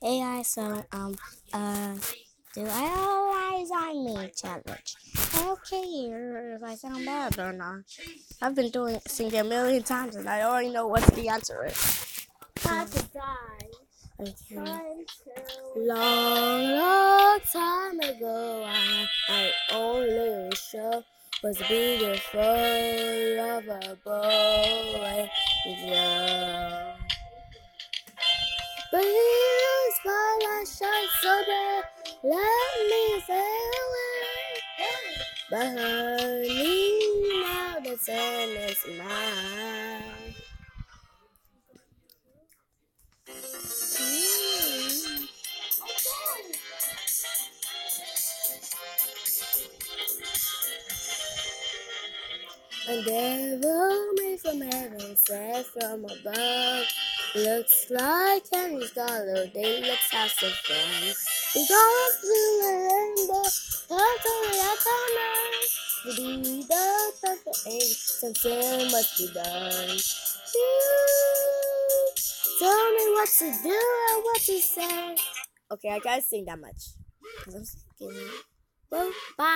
AI, do I always on me challenge? I don't care if I sound bad or not. I've been singing a million times and I already know what the answer is. Time to die. Okay. Time to... Long time ago, I only wish I was beautiful of a boy. Yeah. But here's my shine so bright, let me sail away. But honey, now the sun is mine. A devil made from heaven, sent from above. Looks like Henry's dollar, they looks has some fun. We goes through the rainbow, totally I don't know. To be the perfect age, some sin must be done. You tell me what to do and what to say. Okay, I gotta sing that much. Cause I'm singing. Well, bye.